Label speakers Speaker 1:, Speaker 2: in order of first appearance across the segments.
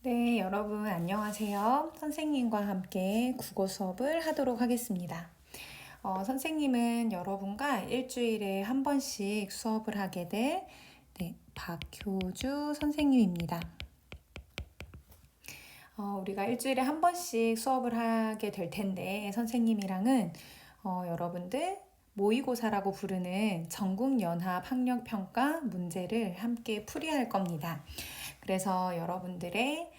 Speaker 1: 네, 여러분 안녕하세요. 선생님과 함께 국어 수업을 하도록 하겠습니다. 선생님은 여러분과 일주일에 한 번씩 수업을 하게 될 박효주 선생님입니다. 우리가 일주일에 한 번씩 수업을 하게 될 텐데 선생님이랑은 여러분들 모의고사라고 부르는 전국연합학력평가 문제를 함께 풀이할 겁니다. 그래서 여러분들의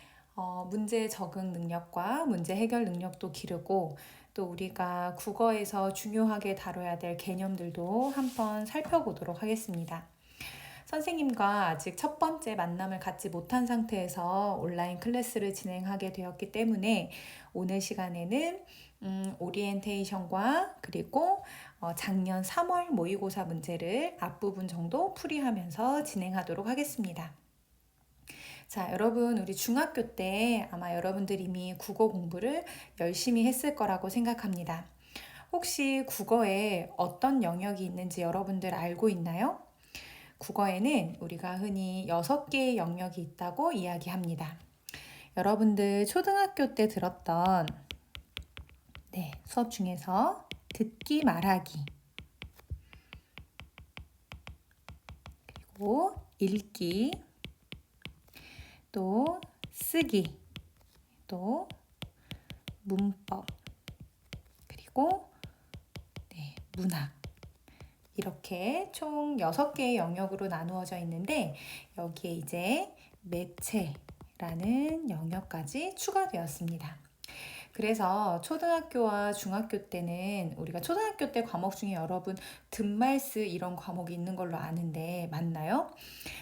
Speaker 1: 문제 적응 능력과 문제 해결 능력도 기르고 또 우리가 국어에서 중요하게 다뤄야 될 개념들도 한번 살펴보도록 하겠습니다. 선생님과 아직 첫 번째 만남을 갖지 못한 상태에서 온라인 클래스를 진행하게 되었기 때문에 오늘 시간에는 오리엔테이션과 그리고 작년 3월 모의고사 문제를 앞부분 정도 풀이하면서 진행하도록 하겠습니다. 자, 여러분, 우리 중학교 때 아마 여러분들 이미 국어 공부를 열심히 했을 거라고 생각합니다. 혹시 국어에 어떤 영역이 있는지 여러분들 알고 있나요? 국어에는 우리가 흔히 6개의 영역이 있다고 이야기합니다. 여러분들 초등학교 때 들었던 수업 중에서 듣기 말하기 그리고 읽기 또 쓰기 또 문법 그리고 문학 이렇게 총 6개의 영역으로 나누어져 있는데 여기에 이제 매체라는 영역까지 추가되었습니다. 그래서 초등학교와 중학교 때는 우리가 초등학교 때 과목 중에 여러분 듭말스 이런 과목이 있는 걸로 아는데 맞나요?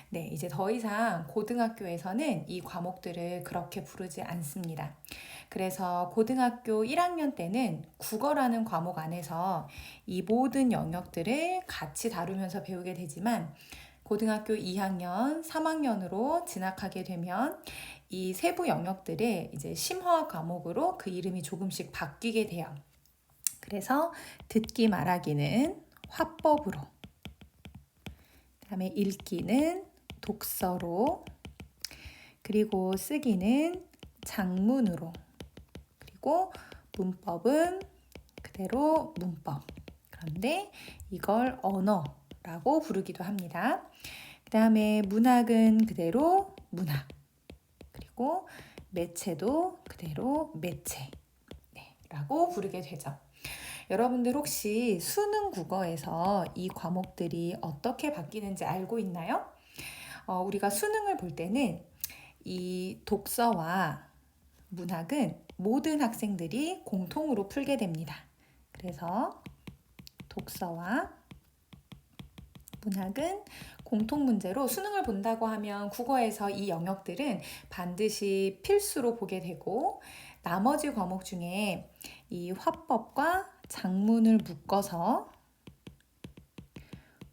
Speaker 1: 네, 이제 더 이상 고등학교에서는 이 과목들을 그렇게 부르지 않습니다. 그래서 고등학교 1학년 때는 국어라는 과목 안에서 이 모든 영역들을 같이 다루면서 배우게 되지만 고등학교 2학년, 3학년으로 진학하게 되면 이 세부 영역들의 이제 심화학 과목으로 그 이름이 조금씩 바뀌게 돼요. 그래서 듣기 말하기는 화법으로, 그다음에 읽기는 독서로, 그리고 쓰기는 장문으로, 그리고 문법은 그대로 문법. 그런데 이걸 언어라고 부르기도 합니다. 그 다음에 문학은 그대로 문학. 그리고 매체도 그대로 매체라고 부르게 되죠. 여러분들 혹시 수능 국어에서 이 과목들이 어떻게 바뀌는지 알고 있나요? 우리가 수능을 볼 때는 이 독서와 문학은 모든 학생들이 공통으로 풀게 됩니다. 그래서 독서와 문학은 공통 문제로 수능을 본다고 하면 국어에서 이 영역들은 반드시 필수로 보게 되고 나머지 과목 중에 이 화법과 장문을 묶어서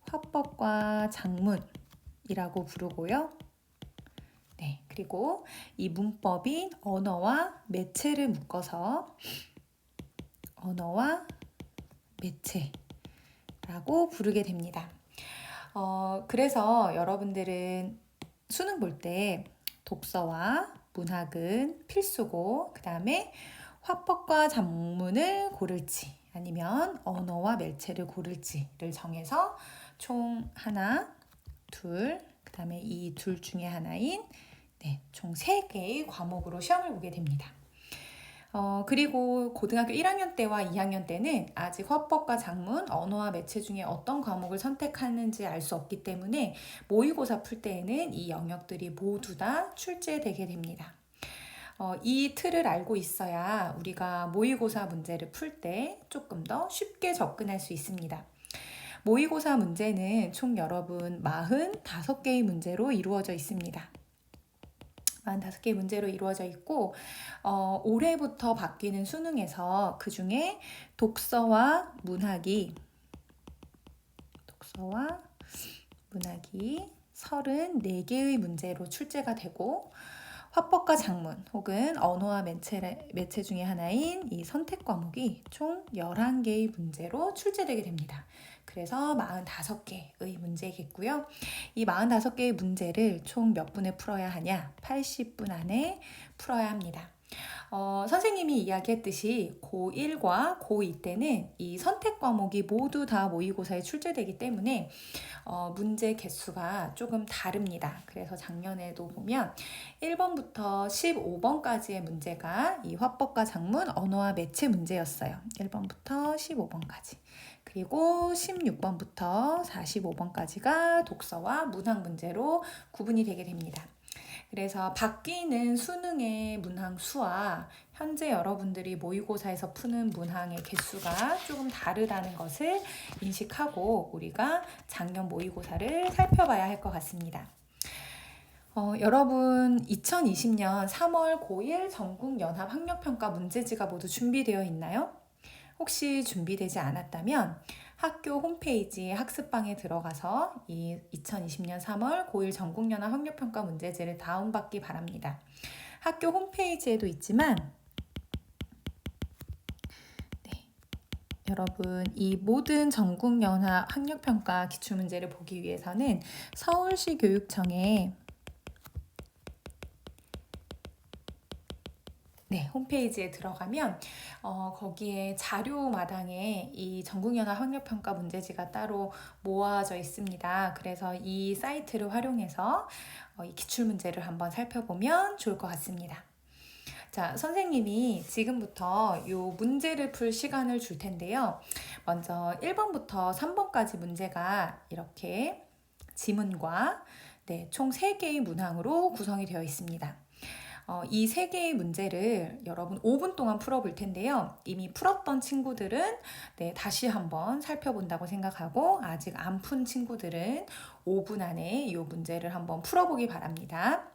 Speaker 1: 화법과 장문이라고 부르고요. 그리고 이 문법인 언어와 매체를 묶어서 언어와 매체라고 부르게 됩니다. 그래서 여러분들은 수능 볼 때 독서와 문학은 필수고 그 다음에 화법과 장문을 고를지 아니면 언어와 매체를 고를지를 정해서 총 하나, 둘, 그 다음에 이 둘 중에 하나인 총 3개의 과목으로 시험을 보게 됩니다. 그리고 고등학교 1학년 때와 2학년 때는 아직 화법과 장문, 언어와 매체 중에 어떤 과목을 선택하는지 알 수 없기 때문에 모의고사 풀 때에는 이 영역들이 모두 다 출제되게 됩니다. 이 틀을 알고 있어야 우리가 모의고사 문제를 풀 때 조금 더 쉽게 접근할 수 있습니다. 모의고사 문제는 총 여러분 45개의 문제로 이루어져 있습니다. 45개의 문제로 이루어져 있고 올해부터 바뀌는 수능에서 그 중에 독서와 문학이 34개의 문제로 출제가 되고 화법과 장문 혹은 언어와 매체 중에 하나인 이 선택 과목이 총 11개의 문제로 출제되게 됩니다. 그래서 45개의 문제겠고요. 이 45개의 문제를 총 몇 분에 풀어야 하냐? 80분 안에 풀어야 합니다. 선생님이 이야기했듯이 고1과 고2 때는 이 선택 과목이 모두 다 모의고사에 출제되기 때문에 문제 개수가 조금 다릅니다. 그래서 작년에도 보면 1번부터 15번까지의 문제가 이 화법과 작문, 언어와 매체 문제였어요. 1번부터 15번까지. 그리고 16번부터 45번까지가 독서와 문학 문제로 구분이 되게 됩니다. 그래서 바뀌는 수능의 문항 수와 현재 여러분들이 모의고사에서 푸는 문항의 개수가 조금 다르다는 것을 인식하고 우리가 작년 모의고사를 살펴봐야 할 것 같습니다. 여러분 2020년 3월 고1 전국연합학력평가 문제지가 모두 준비되어 있나요? 혹시 준비되지 않았다면 학교 홈페이지 학습방에 들어가서 이 2020년 3월 고1 전국연합 학력평가 문제지를 다운받기 바랍니다. 학교 홈페이지에도 있지만 여러분 이 모든 전국연합 학력평가 기출문제를 보기 위해서는 서울시 교육청에 홈페이지에 들어가면 거기에 자료 마당에 이 전국연합 학력평가 문제지가 따로 모아져 있습니다. 그래서 이 사이트를 활용해서 이 기출문제를 한번 살펴보면 좋을 것 같습니다. 자, 선생님이 지금부터 이 문제를 풀 시간을 줄 텐데요. 먼저 1번부터 3번까지 문제가 이렇게 지문과 총 3개의 문항으로 구성이 되어 있습니다. 이 3개의 문제를 여러분 5분 동안 풀어볼 텐데요. 이미 풀었던 친구들은 다시 한번 살펴본다고 생각하고 아직 안 푼 친구들은 5분 안에 이 문제를 한번 풀어보기 바랍니다.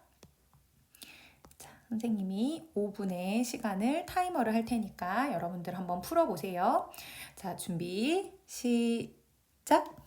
Speaker 1: 자, 선생님이 5분의 시간을 타이머를 할 테니까 여러분들 한번 풀어보세요. 자, 준비, 시작!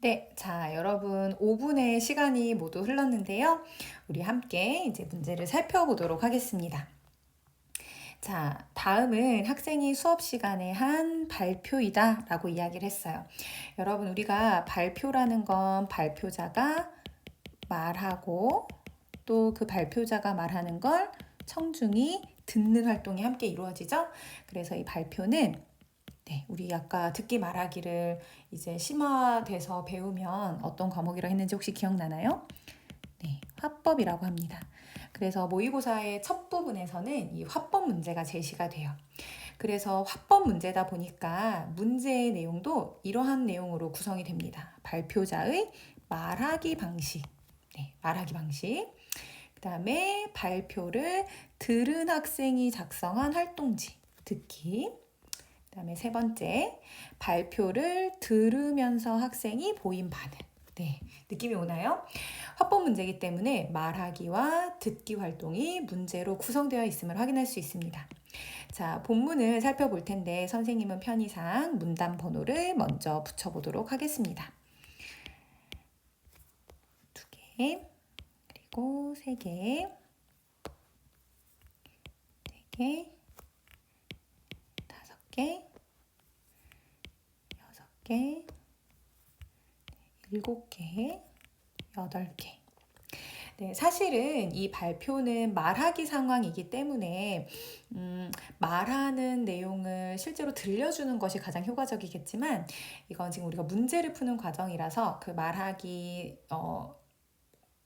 Speaker 1: 네, 자, 여러분 5분의 시간이 모두 흘렀는데요. 우리 함께 이제 문제를 살펴보도록 하겠습니다. 자, 다음은 학생이 수업 시간에 한 발표이다 라고 이야기를 했어요. 여러분, 우리가 발표라는 건 발표자가 말하고 또 그 발표자가 말하는 걸 청중이 듣는 활동이 함께 이루어지죠. 그래서 이 발표는 우리 아까 듣기 말하기를 이제 심화돼서 배우면 어떤 과목이라 했는지 혹시 기억나나요? 네, 화법이라고 합니다. 그래서 모의고사의 첫 부분에서는 이 화법 문제가 제시가 돼요. 그래서 화법 문제다 보니까 문제의 내용도 이러한 내용으로 구성이 됩니다. 발표자의 말하기 방식, 말하기 방식. 그 다음에 발표를 들은 학생이 작성한 활동지, 듣기. 그 다음에 세 번째, 발표를 들으면서 학생이 보인 반응. 네, 느낌이 오나요? 화법 문제이기 때문에 말하기와 듣기 활동이 문제로 구성되어 있음을 확인할 수 있습니다. 자, 본문을 살펴볼 텐데 선생님은 편의상 문단 번호를 먼저 붙여보도록 하겠습니다. 2개, 그리고 3개, 4개, 5개, 6개, 7개, 8개. 네, 사실은 이 발표는 말하기 상황이기 때문에 말하는 내용을 실제로 들려주는 것이 가장 효과적이겠지만 이건 지금 우리가 문제를 푸는 과정이라서 그 말하기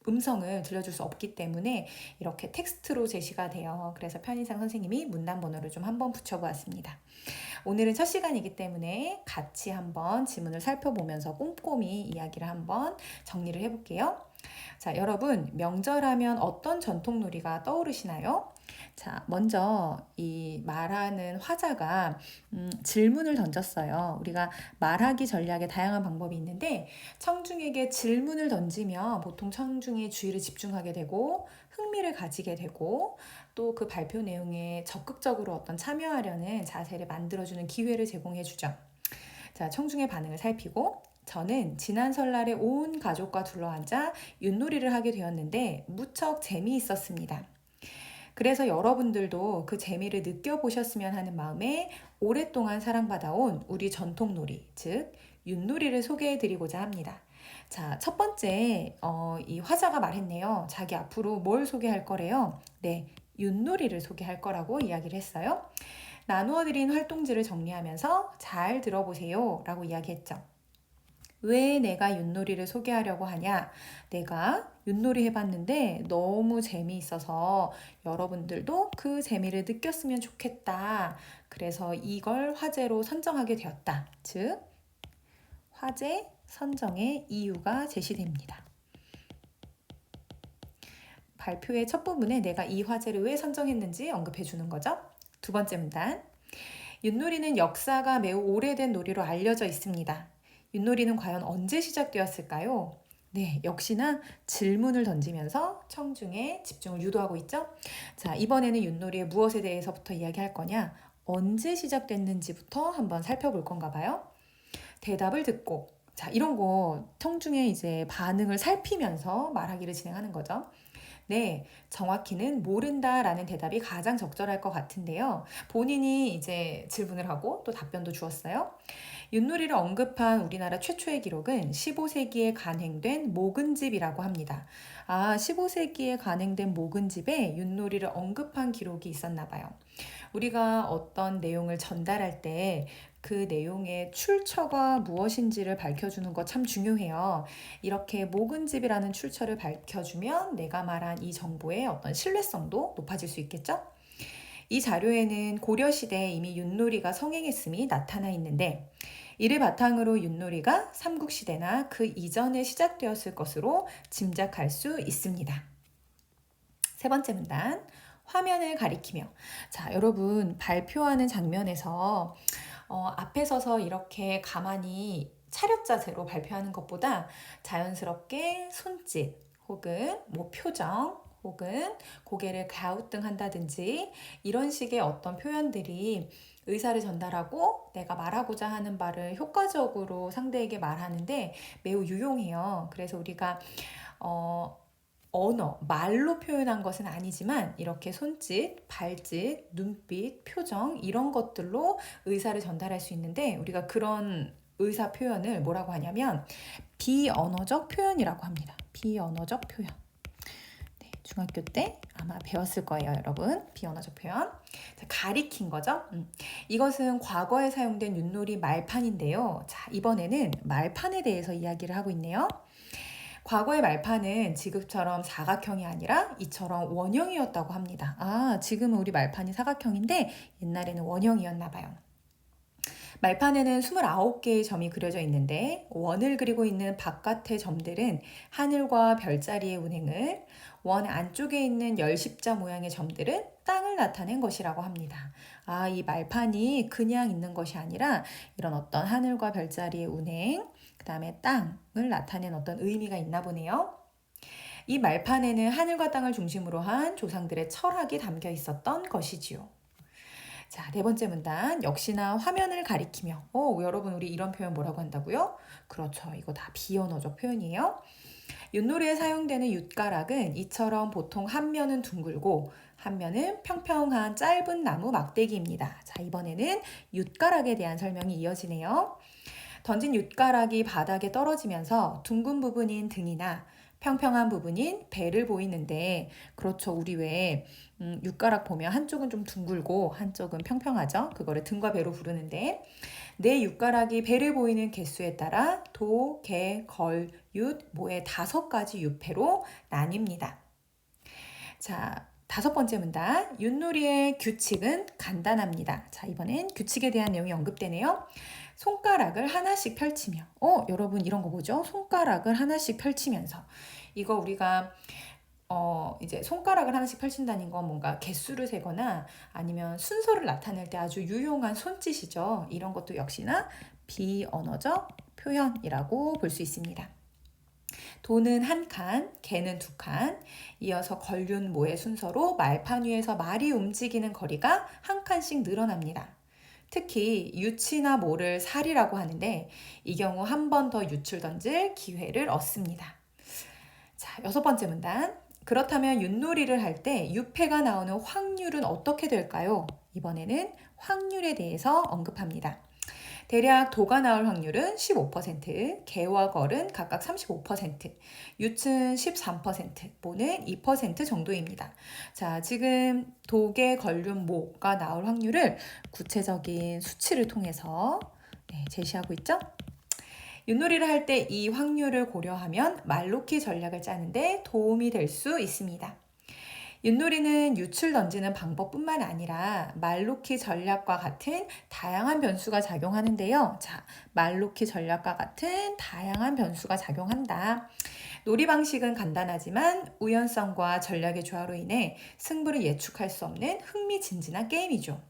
Speaker 1: 음성을 들려줄 수 없기 때문에 이렇게 텍스트로 제시가 돼요. 그래서 편의상 선생님이 문단 번호를 좀 한번 붙여보았습니다. 오늘은 첫 시간이기 때문에 같이 한번 지문을 살펴보면서 꼼꼼히 이야기를 한번 정리를 해볼게요. 자, 여러분, 명절하면 어떤 전통놀이가 떠오르시나요? 자, 먼저 이 말하는 화자가 질문을 던졌어요. 우리가 말하기 전략에 다양한 방법이 있는데 청중에게 질문을 던지면 보통 청중의 주의를 집중하게 되고 흥미를 가지게 되고 또 그 발표 내용에 적극적으로 어떤 참여하려는 자세를 만들어주는 기회를 제공해주죠. 자, 청중의 반응을 살피고 저는 지난 설날에 온 가족과 둘러앉아 윷놀이를 하게 되었는데 무척 재미있었습니다. 그래서 여러분들도 그 재미를 느껴보셨으면 하는 마음에 오랫동안 사랑받아온 우리 전통놀이, 즉 윷놀이를 소개해드리고자 합니다. 자, 첫 번째 이 화자가 말했네요. 자기 앞으로 뭘 소개할 거래요? 네, 윷놀이를 소개할 거라고 이야기를 했어요. 나누어드린 활동지를 정리하면서 잘 들어보세요 라고 이야기했죠. 왜 내가 윷놀이를 소개하려고 하냐? 내가 윷놀이 해봤는데 너무 재미있어서 여러분들도 그 재미를 느꼈으면 좋겠다. 그래서 이걸 화제로 선정하게 되었다. 즉, 화제 선정의 이유가 제시됩니다. 발표의 첫 부분에 내가 이 화제를 왜 선정했는지 언급해 주는 거죠. 두 번째 문단. 윷놀이는 역사가 매우 오래된 놀이로 알려져 있습니다. 윷놀이는 과연 언제 시작되었을까요? 네, 역시나 질문을 던지면서 청중의 집중을 유도하고 있죠. 자, 이번에는 윷놀이의 무엇에 대해서부터 이야기할 거냐? 언제 시작됐는지부터 한번 살펴볼 건가 봐요. 대답을 듣고, 자, 이런 거 청중의 이제 반응을 살피면서 말하기를 진행하는 거죠. 네, 정확히는 모른다라는 대답이 가장 적절할 것 같은데요. 본인이 이제 질문을 하고 또 답변도 주었어요. 윷놀이를 언급한 우리나라 최초의 기록은 15세기에 간행된 목은집이라고 합니다. 아, 15세기에 간행된 목은집에 윷놀이를 언급한 기록이 있었나 봐요. 우리가 어떤 내용을 전달할 때 그 내용의 출처가 무엇인지를 밝혀주는 거 참 중요해요. 이렇게 목은집이라는 출처를 밝혀주면 내가 말한 이 정보의 어떤 신뢰성도 높아질 수 있겠죠? 이 자료에는 고려시대에 이미 윷놀이가 성행했음이 나타나 있는데 이를 바탕으로 윷놀이가 삼국시대나 그 이전에 시작되었을 것으로 짐작할 수 있습니다. 세 번째 문단, 화면을 가리키며. 자, 여러분 발표하는 장면에서 앞에 서서 이렇게 가만히 차렷 자세로 발표하는 것보다 자연스럽게 손짓 혹은 뭐 표정 혹은 고개를 갸우뚱한다든지 이런 식의 어떤 표현들이 의사를 전달하고 내가 말하고자 하는 말을 효과적으로 상대에게 말하는데 매우 유용해요. 그래서 우리가 언어, 말로 표현한 것은 아니지만 이렇게 손짓, 발짓, 눈빛, 표정 이런 것들로 의사를 전달할 수 있는데 우리가 그런 의사 표현을 뭐라고 하냐면 비언어적 표현이라고 합니다. 비언어적 표현. 네, 중학교 때 아마 배웠을 거예요, 여러분. 비언어적 표현. 자, 가리킨 거죠. 이것은 과거에 사용된 윷놀이 말판인데요. 자, 이번에는 말판에 대해서 이야기를 하고 있네요. 과거의 말판은 지금처럼 사각형이 아니라 이처럼 원형이었다고 합니다. 아, 지금은 우리 말판이 사각형인데 옛날에는 원형이었나 봐요. 말판에는 29개의 점이 그려져 있는데 원을 그리고 있는 바깥의 점들은 하늘과 별자리의 운행을, 원 안쪽에 있는 열십자 모양의 점들은 땅을 나타낸 것이라고 합니다. 아, 이 말판이 그냥 있는 것이 아니라 이런 어떤 하늘과 별자리의 운행, 그 다음에 땅을 나타낸 어떤 의미가 있나 보네요. 이 말판에는 하늘과 땅을 중심으로 한 조상들의 철학이 담겨 있었던 것이지요. 자, 네 번째 문단. 역시나 화면을 가리키며. 여러분, 우리 이런 표현 뭐라고 한다고요? 그렇죠. 이거 다 비언어적 표현이에요. 윷놀이에 사용되는 윷가락은 이처럼 보통 한 면은 둥글고 한 면은 평평한 짧은 나무 막대기입니다. 자, 이번에는 윷가락에 대한 설명이 이어지네요. 던진 윷가락이 바닥에 떨어지면서 둥근 부분인 등이나 평평한 부분인 배를 보이는데, 그렇죠. 우리 왜 윷가락 보면 한쪽은 좀 둥글고 한쪽은 평평하죠. 그거를 등과 배로 부르는데 내 윷가락이 배를 보이는 개수에 따라 도, 개, 걸, 윷, 모의 5가지 윷패로 나뉩니다. 자, 5번째 문단. 윷놀이의 규칙은 간단합니다. 자, 이번엔 규칙에 대한 내용이 언급되네요. 손가락을 하나씩 펼치며. 여러분 이런 거 보죠? 손가락을 하나씩 펼치면서. 이거 우리가 이제 손가락을 하나씩 펼친다는 건 뭔가 개수를 세거나 아니면 순서를 나타낼 때 아주 유용한 손짓이죠. 이런 것도 역시나 비언어적 표현이라고 볼 수 있습니다. 도는 1칸, 개는 2칸, 이어서 걸륜 모의 순서로 말판 위에서 말이 움직이는 거리가 1칸씩 늘어납니다. 특히 유치나 모를 살이라고 하는데 이 경우 한 번 더 유출 던질 기회를 얻습니다. 자, 6번째 문단. 그렇다면 윷놀이를 할 때 유패가 나오는 확률은 어떻게 될까요? 이번에는 확률에 대해서 언급합니다. 대략 도가 나올 확률은 15%, 개와 걸은 각각 35%, 윷은 13%, 모는 2% 정도입니다. 자, 지금 도개, 걸륜, 모가 나올 확률을 구체적인 수치를 통해서 제시하고 있죠? 윷놀이를 할 때 이 확률을 고려하면 말놓기 전략을 짜는데 도움이 될 수 있습니다. 윷놀이는 윷을 던지는 방법뿐만 아니라 말놓기 전략과 같은 다양한 변수가 작용하는데요. 자, 말놓기 전략과 같은 다양한 변수가 작용한다. 놀이 방식은 간단하지만 우연성과 전략의 조화로 인해 승부를 예측할 수 없는 흥미진진한 게임이죠.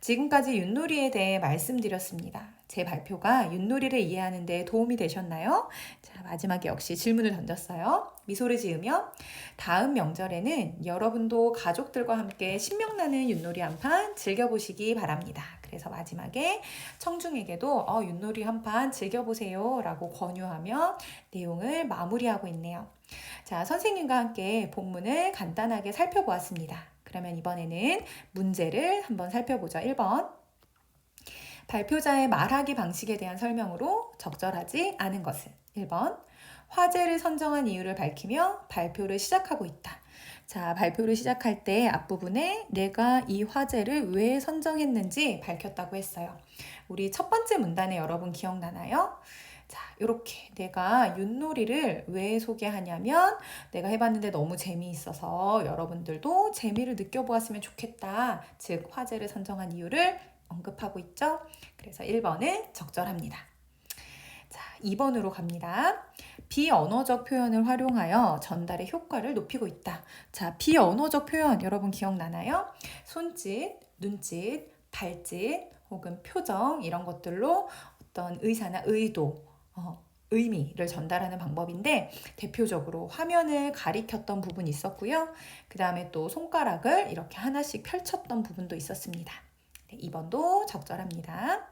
Speaker 1: 지금까지 윷놀이에 대해 말씀드렸습니다. 제 발표가 윷놀이를 이해하는 데 도움이 되셨나요? 자, 마지막에 역시 질문을 던졌어요. 미소를 지으며 다음 명절에는 여러분도 가족들과 함께 신명나는 윷놀이 한판 즐겨보시기 바랍니다. 그래서 마지막에 청중에게도 윷놀이 한판 즐겨보세요 라고 권유하며 내용을 마무리하고 있네요. 자, 선생님과 함께 본문을 간단하게 살펴보았습니다. 그러면 이번에는 문제를 한번 살펴보죠. 1번. 발표자의 말하기 방식에 대한 설명으로 적절하지 않은 것은 1번. 화제를 선정한 이유를 밝히며 발표를 시작하고 있다. 자, 발표를 시작할 때 앞부분에 내가 이 화제를 왜 선정했는지 밝혔다고 했어요. 우리 첫 번째 문단에 여러분 기억나나요? 자, 이렇게 내가 윷놀이를 왜 소개하냐면 내가 해봤는데 너무 재미있어서 여러분들도 재미를 느껴보았으면 좋겠다. 즉 화제를 선정한 이유를 언급하고 있죠. 그래서 1번은 적절합니다. 자, 2번으로 갑니다. 비언어적 표현을 활용하여 전달의 효과를 높이고 있다. 자, 비언어적 표현 여러분 기억나나요? 손짓, 눈짓, 발짓 혹은 표정 이런 것들로 어떤 의사나 의도, 의미를 전달하는 방법인데 대표적으로 화면을 가리켰던 부분이 있었고요. 그 다음에 또 손가락을 이렇게 하나씩 펼쳤던 부분도 있었습니다. 2번도 적절합니다.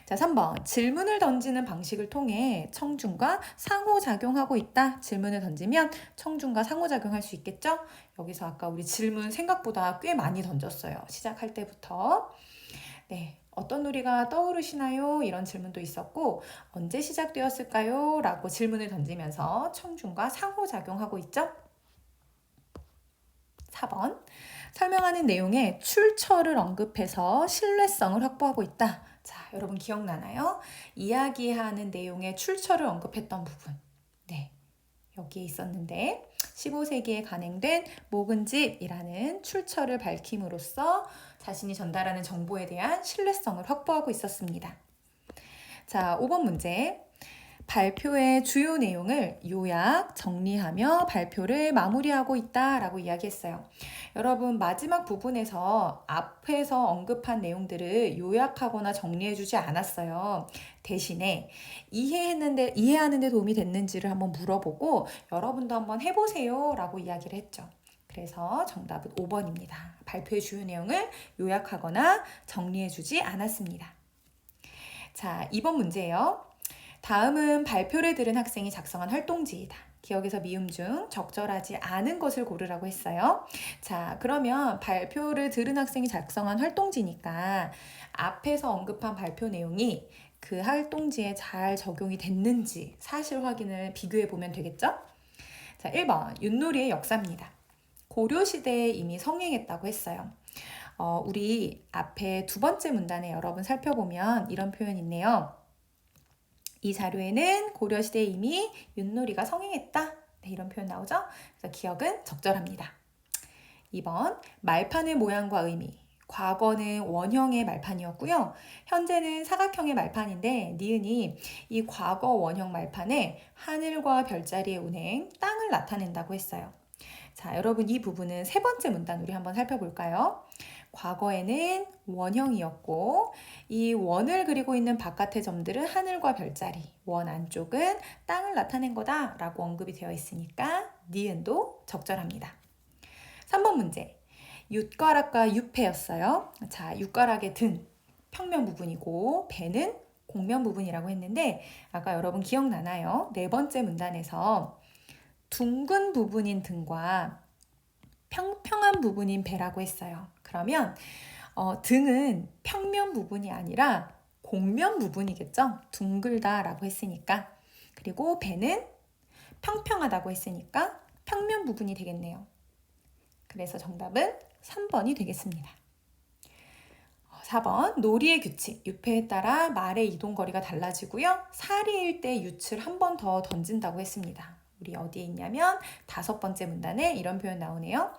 Speaker 1: 자, 3번. 질문을 던지는 방식을 통해 청중과 상호작용하고 있다. 질문을 던지면 청중과 상호작용할 수 있겠죠? 여기서 아까 우리 질문 생각보다 꽤 많이 던졌어요. 시작할 때부터. 네. 어떤 놀이가 떠오르시나요? 이런 질문도 있었고, 언제 시작되었을까요? 라고 질문을 던지면서 청중과 상호작용하고 있죠? 4번. 설명하는 내용에 출처를 언급해서 신뢰성을 확보하고 있다. 자, 여러분 기억나나요? 이야기하는 내용에 출처를 언급했던 부분. 네, 여기에 있었는데 15세기에 간행된 묵은집이라는 출처를 밝힘으로써 자신이 전달하는 정보에 대한 신뢰성을 확보하고 있었습니다. 자, 5번 문제. 발표의 주요 내용을 요약, 정리하며 발표를 마무리하고 있다라고 이야기했어요. 여러분 마지막 부분에서 앞에서 언급한 내용들을 요약하거나 정리해주지 않았어요. 대신에 이해하는 데 도움이 됐는지를 한번 물어보고 여러분도 한번 해보세요 라고 이야기를 했죠. 그래서 정답은 5번입니다. 발표의 주요 내용을 요약하거나 정리해주지 않았습니다. 자, 2번 문제예요. 다음은 발표를 들은 학생이 작성한 활동지이다. 기억에서 미음 중 적절하지 않은 것을 고르라고 했어요. 자, 그러면 발표를 들은 학생이 작성한 활동지니까 앞에서 언급한 발표 내용이 그 활동지에 잘 적용이 됐는지 사실 확인을 비교해 보면 되겠죠? 자, 1번 윷놀이의 역사입니다. 고려시대에 이미 성행했다고 했어요. 우리 앞에 두 번째 문단에 여러분 살펴보면 이런 표현이 있네요. 이 자료에는 고려시대에 이미 윷놀이가 성행했다. 네, 이런 표현 나오죠? 그래서 기억은 적절합니다. 2번 말판의 모양과 의미. 과거는 원형의 말판이었고요. 현재는 사각형의 말판인데 니은이 이 과거 원형 말판에 하늘과 별자리의 운행, 땅을 나타낸다고 했어요. 자, 여러분 이 부분은 세 번째 문단 우리 한번 살펴볼까요? 과거에는 원형이었고 이 원을 그리고 있는 바깥의 점들은 하늘과 별자리, 원 안쪽은 땅을 나타낸 거다라고 언급이 되어 있으니까 니은도 적절합니다. 3번 문제. 윷가락과 윷패였어요. 자, 윷가락의 등 평면 부분이고 배는 곡면 부분이라고 했는데 아까 여러분 기억나나요? 네 번째 문단에서 둥근 부분인 등과 평평한 부분인 배라고 했어요. 그러면 등은 평면 부분이 아니라 곡면 부분이겠죠? 둥글다라고 했으니까. 그리고 배는 평평하다고 했으니까 평면 부분이 되겠네요. 그래서 정답은 3번이 되겠습니다. 4번 놀이의 규칙. 유패에 따라 말의 이동거리가 달라지고요. 사리일 때 윷을 한 번 더 던진다고 했습니다. 우리 어디에 있냐면 5번째 문단에 이런 표현 나오네요.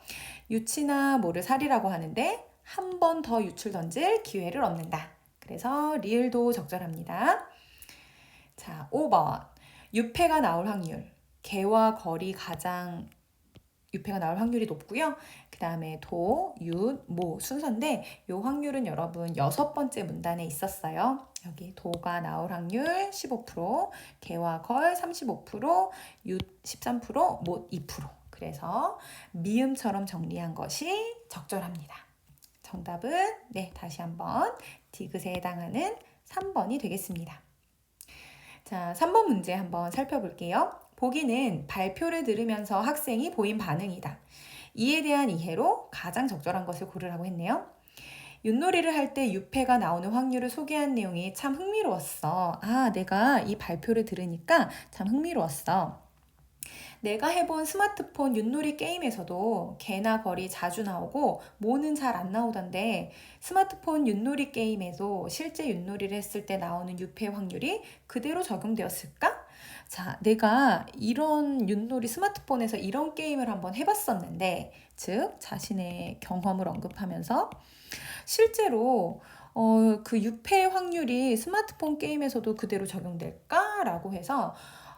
Speaker 1: 윷이나 모를 사리라고 하는데 한 번 더 윷을 던질 기회를 얻는다. 그래서 리을도 적절합니다. 자, 5번. 유패가 나올 확률. 개와 걸이 가장 유패가 나올 확률이 높고요. 그 다음에 도, 윷, 모 순서인데 이 확률은 여러분 6번째 문단에 있었어요. 여기 도가 나올 확률 15%, 개와 걸 35%, 윷 13%, 못 2%. 그래서 미음처럼 정리한 것이 적절합니다. 정답은 네, 다시 한번 디귿에 해당하는 3번이 되겠습니다. 자, 3번 문제 한번 살펴볼게요. 보기는 발표를 들으면서 학생이 보인 반응이다. 이에 대한 이해로 가장 적절한 것을 고르라고 했네요. 윷놀이를 할 때 유패가 나오는 확률을 소개한 내용이 참 흥미로웠어. 아, 내가 이 발표를 들으니까 참 흥미로웠어. 내가 해본 스마트폰 윷놀이 게임에서도 개나 걸이 자주 나오고 모는 잘 안 나오던데 스마트폰 윷놀이 게임에도 실제 윷놀이를 했을 때 나오는 유패 확률이 그대로 적용되었을까? 자, 내가 이런 윷놀이 스마트폰에서 이런 게임을 한번 해봤었는데 즉 자신의 경험을 언급하면서 실제로 그 유패 확률이 스마트폰 게임에서도 그대로 적용될까라고 해서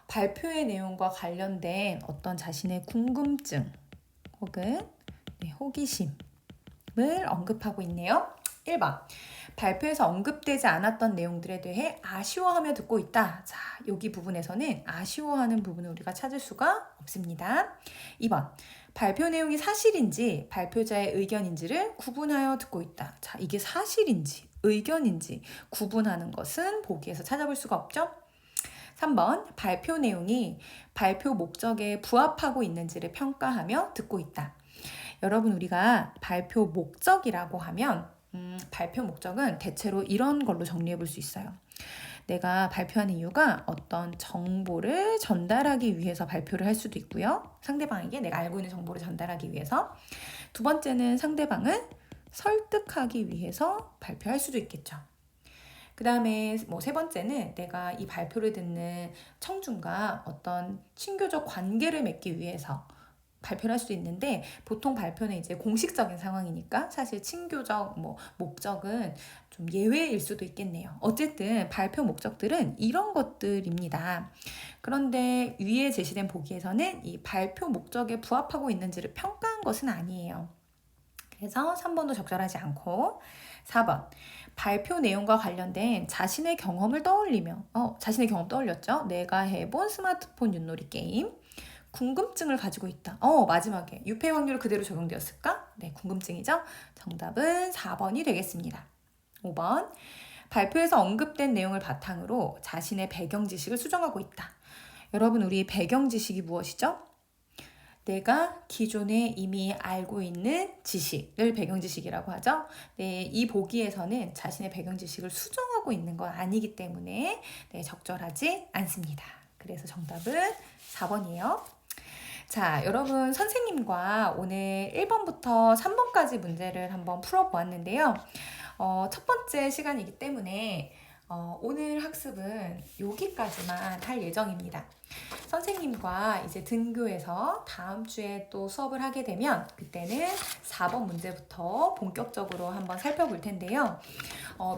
Speaker 1: 발표의 내용과 관련된 어떤 자신의 궁금증 혹은 호기심을 언급하고 있네요. 1번. 발표에서 언급되지 않았던 내용들에 대해 아쉬워하며 듣고 있다. 자, 여기 부분에서는 아쉬워하는 부분을 우리가 찾을 수가 없습니다. 2번. 발표 내용이 사실인지 발표자의 의견인지를 구분하여 듣고 있다. 자, 이게 사실인지 의견인지 구분하는 것은 보기에서 찾아볼 수가 없죠. 3번. 발표 내용이 발표 목적에 부합하고 있는지를 평가하며 듣고 있다. 여러분, 우리가 발표 목적이라고 하면 발표 목적은 대체로 이런 걸로 정리해 볼 수 있어요. 내가 발표하는 이유가 어떤 정보를 전달하기 위해서 발표를 할 수도 있고요. 상대방에게 내가 알고 있는 정보를 전달하기 위해서. 두 번째는 상대방을 설득하기 위해서 발표할 수도 있겠죠. 그 다음에 세 번째는 내가 이 발표를 듣는 청중과 어떤 친교적 관계를 맺기 위해서 발표를 할 수도 있는데, 보통 발표는 이제 공식적인 상황이니까 사실 친교적 목적은 좀 예외일 수도 있겠네요. 어쨌든 발표 목적들은 이런 것들입니다. 그런데 위에 제시된 보기에서는 이 발표 목적에 부합하고 있는지를 평가한 것은 아니에요. 그래서 3번도 적절하지 않고, 4번. 발표 내용과 관련된 자신의 경험을 떠올리며, 자신의 경험 떠올렸죠? 내가 해본 스마트폰 윷놀이 게임. 궁금증을 가지고 있다. 마지막에 유폐 확률 그대로 적용되었을까? 네, 궁금증이죠. 정답은 4번이 되겠습니다. 5번. 발표에서 언급된 내용을 바탕으로 자신의 배경 지식을 수정하고 있다. 여러분, 우리 배경 지식이 무엇이죠? 내가 기존에 이미 알고 있는 지식을 배경 지식이라고 하죠. 네, 이 보기에서는 자신의 배경 지식을 수정하고 있는 건 아니기 때문에 적절하지 않습니다. 그래서 정답은 4번이에요. 자, 여러분, 선생님과 오늘 1번부터 3번까지 문제를 한번 풀어보았는데요. 첫 번째 시간이기 때문에 오늘 학습은 여기까지만 할 예정입니다. 선생님과 이제 등교해서 다음 주에 또 수업을 하게 되면 그때는 4번 문제부터 본격적으로 한번 살펴볼 텐데요.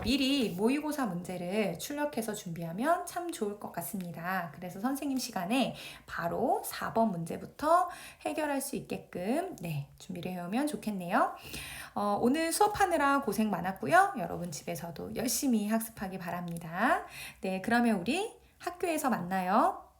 Speaker 1: 미리 모의고사 문제를 출력해서 준비하면 참 좋을 것 같습니다. 그래서 선생님 시간에 바로 4번 문제부터 해결할 수 있게끔 준비를 해오면 좋겠네요. 오늘 수업하느라 고생 많았고요. 여러분 집에서도 열심히 학습하기 바랍니다. 네, 그러면 우리 학교에서 만나요.